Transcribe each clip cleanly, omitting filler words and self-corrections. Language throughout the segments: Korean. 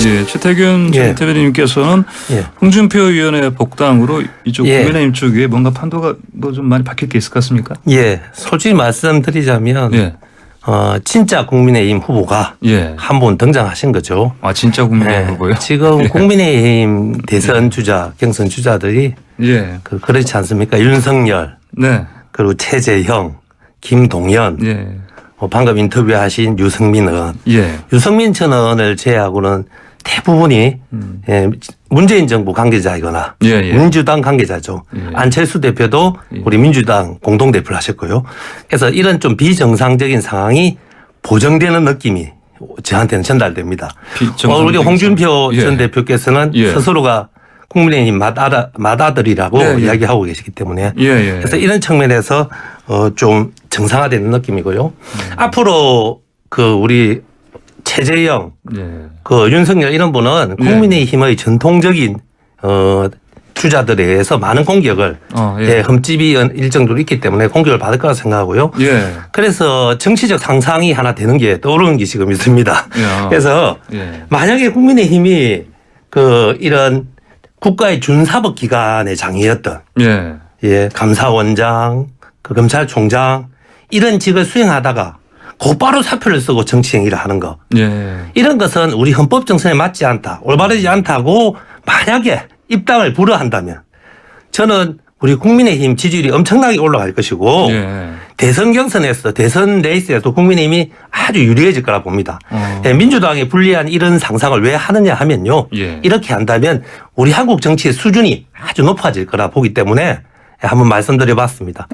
예, 최태균 전 대변인님께서는 홍준표 의원의 복당으로 이쪽 국민의힘 쪽에 뭔가 판도가 뭐 좀 많이 바뀔 게 있을 것 같습니까? 예, 솔직히 말씀드리자면 진짜 국민의힘 후보가 한 분 등장하신 거죠. 아, 진짜 국민의힘 후보요? 지금 국민의힘 대선 주자, 경선 주자들이 그렇지 않습니까? 윤석열, 그리고 최재형, 김동연, 방금 인터뷰하신 유승민 의원, 유승민 전 의원을 제외하고는 대부분이 문재인 정부 관계자이거나 민주당 관계자죠. 안철수 대표도 우리 민주당 공동대표를 하셨고요. 그래서 이런 좀 비정상적인 상황이 보정되는 느낌이 저한테는 전달됩니다. 우리 홍준표 전 대표께서는 스스로가 국민의힘 맏아들이라고 이야기하고 계시기 때문에 그래서 이런 측면에서 좀 정상화되는 느낌이고요. 앞으로 그 우리 최재형, 그 윤석열 이런 분은 국민의힘의 전통적인 주자들에 의해서 많은 공격을 흠집이 일정적으로 있기 때문에 공격을 받을 거라 생각하고요. 그래서 정치적 상상이 하나 되는 게 떠오르는 게 지금 있습니다. 그래서 만약에 국민의힘이 그 이런 국가의 준사법 기관의 장이었던 감사원장, 그 검찰총장 이런 직을 수행하다가 곧바로 사표를 쓰고 정치 행위를 하는 거. 이런 것은 우리 헌법 정신에 맞지 않다, 올바르지 않다고 만약에 입당을 불허한다면 저는 우리 국민의힘 지지율이 엄청나게 올라갈 것이고 대선 경선에서 대선 레이스에서 국민의힘이 아주 유리해질 거라 봅니다. 민주당에 불리한 이런 상상을 왜 하느냐 하면요. 이렇게 한다면 우리 한국 정치의 수준이 아주 높아질 거라 보기 때문에 한번 말씀드려봤습니다.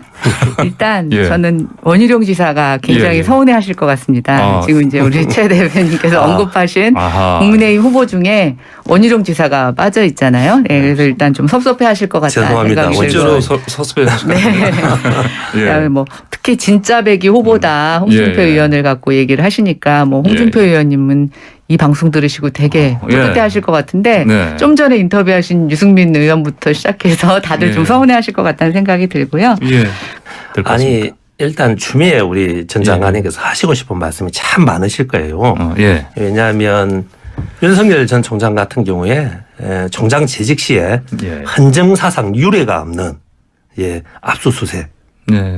일단 저는 원희룡 지사가 굉장히 서운해하실 것 같습니다. 지금 이제 우리 최 대변인께서 언급하신 국민의힘 후보 중에 원희룡 지사가 빠져 있잖아요. 그래서 일단 좀 섭섭해하실 것 같다. 죄송합니다. 실제로 섭섭해하실 것 같아요. 뭐 특히 진짜 배기 후보다 홍준표 의원을 갖고 얘기를 하시니까 뭐 홍준표 의원님은 이 방송 들으시고 되게 뿌듯해하실 것 같은데 좀 전에 인터뷰하신 유승민 의원부터 시작해서 다들 좀 서운해하실 것 같다는 생각이 들고요. 아니 일단 추미애 우리 전 장관님께서 하시고 싶은 말씀이 참 많으실 거예요. 왜냐하면 윤석열 전 총장 같은 경우에 총장 재직 시에 헌정사상 유례가 없는 압수수색,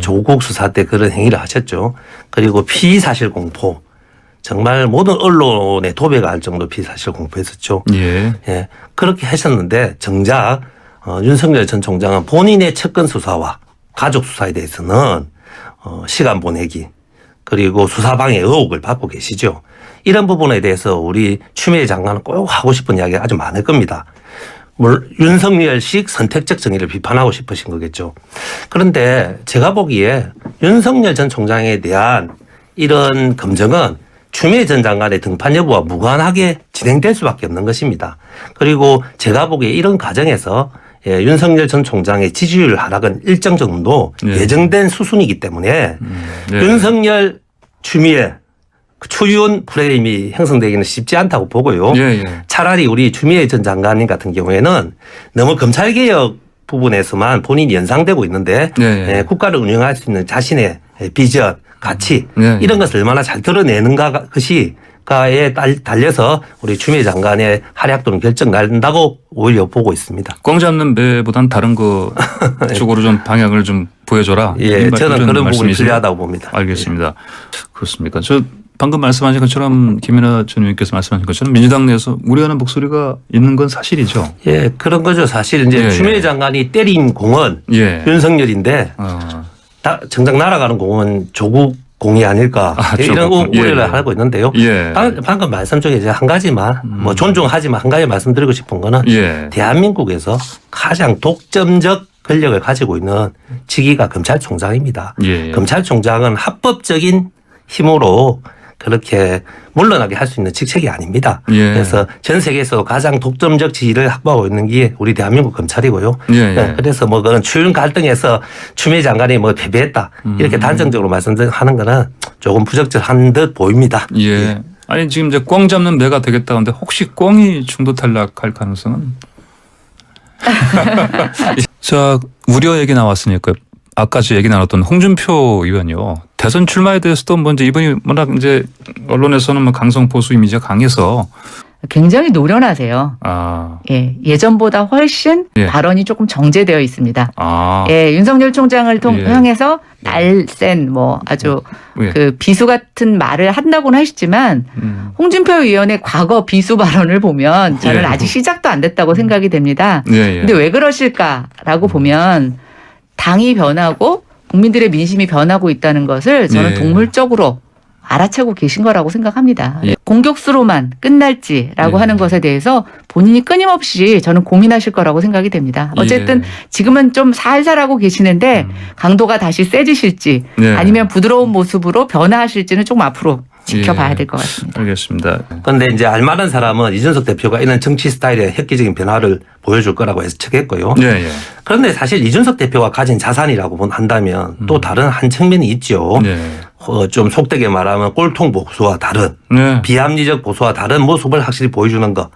조국 수사 때 그런 행위를 하셨죠. 그리고 피의사실 공포. 정말 모든 언론에 도배가 할 정도 피사실 공포했었죠. 그렇게 하셨는데 정작 윤석열 전 총장은 본인의 측근 수사와 가족 수사에 대해서는 시간 보내기 그리고 수사방해 의혹을 받고 계시죠. 이런 부분에 대해서 우리 추미애 장관은 꼭 하고 싶은 이야기가 아주 많을 겁니다. 윤석열식 선택적 정의를 비판하고 싶으신 거겠죠. 그런데 제가 보기에 윤석열 전 총장에 대한 이런 검증은 추미애 전 장관의 등판 여부와 무관하게 진행될 수밖에 없는 것입니다. 그리고 제가 보기에 이런 과정에서 윤석열 전 총장의 지지율 하락은 일정 정도 예정된 수순이기 때문에 윤석열, 추미애, 추윤 프레임이 형성되기는 쉽지 않다고 보고요. 차라리 우리 추미애 전 장관님 같은 경우에는 너무 검찰개혁 부분에서만 본인이 연상되고 있는데 국가를 운영할 수 있는 자신의 비전, 가치 이런 것을 얼마나 잘 드러내는가 것이가에 달려서 우리 추미애 장관의 활약도는 결정난다고 오히려 보고 있습니다. 꽝 잡는 배보단 다른 거 쪽으로 좀 방향을 좀 보여줘라. 저는 그런 부분이 필요하다고 봅니다. 알겠습니다. 그렇습니까? 저 방금 말씀하신 것처럼 김연아 전 의원께서 말씀하신 것처럼 민주당 내에서 우려하는 목소리가 있는 건 사실이죠. 그런 거죠. 사실 이제 추미애 장관이 때린 공은 윤석열인데 정작 날아가는 공은 조국 공이 아닐까 이런 우려를 하고 있는데요. 방금 말씀 중에 이제 한 가지만 뭐 존중하지만 한 가지 말씀드리고 싶은 거는 대한민국에서 가장 독점적 권력을 가지고 있는 직위가 검찰총장입니다. 검찰총장은 합법적인 힘으로 그렇게 물러나게 할 수 있는 직책이 아닙니다. 그래서 전 세계에서 가장 독점적 지위를 확보하고 있는 게 우리 대한민국 검찰이고요. 그래서 뭐 그런 추윤 갈등에서 추미애 장관이 뭐 패배했다 이렇게 단정적으로 말씀하는 거는 조금 부적절한 듯 보입니다. 아니 지금 이제 꽝 잡는 매가 되겠다는데 혹시 꽝이 중도 탈락할 가능성은? 자, 우려 얘기 나왔으니까. 아까 저 얘기 나눴던 홍준표 의원이요. 대선 출마에 대해서도 먼저 이분이 워낙 이제 언론에서는 뭐 강성 보수 이미지가 강해서 굉장히 노련하세요. 아. 예, 예전보다 훨씬 예. 발언이 조금 정제되어 있습니다. 아. 예, 윤석열 총장을 예. 향해서 날쌘 뭐 아주 예. 그 비수 같은 말을 한다고는 하시지만 홍준표 의원의 과거 비수 발언을 보면 저는 예. 아직 시작도 안 됐다고 생각이 됩니다. 예. 근데 왜 그러실까라고 보면 당이 변하고 국민들의 민심이 변하고 있다는 것을 저는 예. 동물적으로 알아채고 계신 거라고 생각합니다. 예. 공격수로만 끝날지라고 예. 하는 것에 대해서 본인이 끊임없이 저는 고민하실 거라고 생각이 됩니다. 어쨌든 지금은 좀 살살하고 계시는데 강도가 다시 세지실지 예. 아니면 부드러운 모습으로 변화하실지는 조금 앞으로 지켜봐야 될 것 같습니다. 알겠습니다. 그런데 이제 알만한 사람은 이준석 대표가 이런 정치 스타일의 획기적인 변화를 보여줄 거라고 예측했고요. 예. 그런데 사실 이준석 대표가 가진 자산이라고 한다면 또 다른 한 측면이 있죠. 예. 좀 속되게 말하면 꼴통 보수와 다른 네. 비합리적 보수와 다른 모습을 확실히 보여주는 것.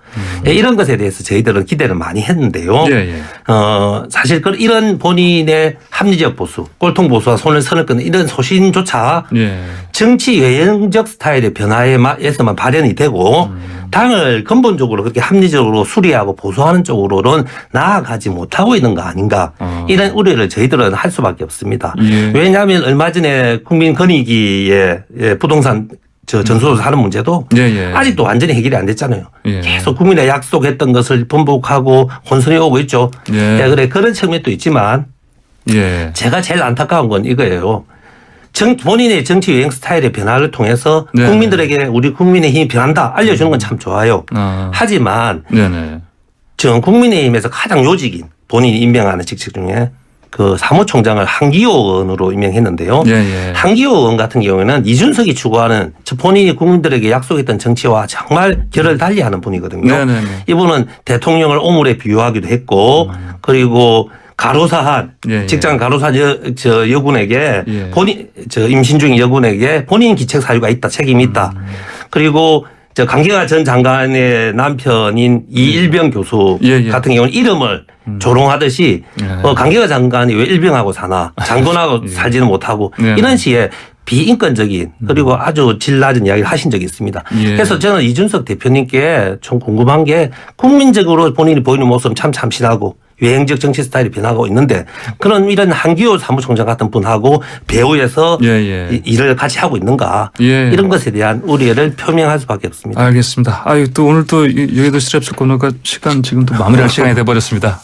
이런 것에 대해서 저희들은 기대를 많이 했는데요. 예. 사실 이런 본인의 합리적 보수, 꼴통 보수와 손을 선을 끄는 이런 소신조차 예. 정치 외형적 스타일의 변화에서만 발현이 되고 당을 근본적으로 그렇게 합리적으로 수리하고 보수하는 쪽으로는 나아가지 못하고 있는 거 아닌가. 이런 우려를 저희들은 할 수밖에 없습니다. 예. 왜냐하면 얼마 전에 국민권익위의 부동산 전수조사 하는 문제도 예. 아직도 완전히 해결이 안 됐잖아요. 예. 계속 국민에 약속했던 것을 번복하고 혼선이 오고 있죠. 예. 그래 그런 측면도 있지만 예. 제가 제일 안타까운 건 이거예요. 본인의 정치 여행 스타일의 변화를 통해서 네. 국민들에게 우리 국민의 힘이 변한다 알려주는 건 참 좋아요. 하지만 네네. 전 국민의힘에서 가장 요직인 본인이 임명하는 직책 중에 그 사무총장을 한기호 의원으로 임명했는데요. 예. 한기호 의원 같은 경우에는 이준석이 추구하는 본인이 국민들에게 약속했던 정치와 정말 결을 달리하는 분이거든요. 네네네. 이분은 대통령을 오물에 비유하기도 했고 그리고 가로사한 예. 직장 가로사한 여군에게 예. 본인 임신 중인 여군에게 본인 기책 사유가 있다 책임이 있다. 그리고 강경화 전 장관의 남편인 이일병 교수 예. 같은 경우는 이름을 조롱하듯이 강경화 장관이 왜 일병하고 사나 장군하고 살지는 못하고 이런 식의 비인권적인 그리고 아주 질 낮은 이야기를 하신 적이 있습니다. 예. 그래서 저는 이준석 대표님께 좀 궁금한 게 국민적으로 본인이 보이는 모습은 참 참신하고 외행적 정치 스타일이 변하고 있는데 그런 이런 한기호 사무총장 같은 분하고 배후에서 일을 같이 하고 있는가 이런 것에 대한 우려를 표명할 수밖에 없습니다. 알겠습니다. 또 오늘 또 여의도 스트랩스 코너가 시간 지금 또 마무리할 시간이 돼버렸습니다.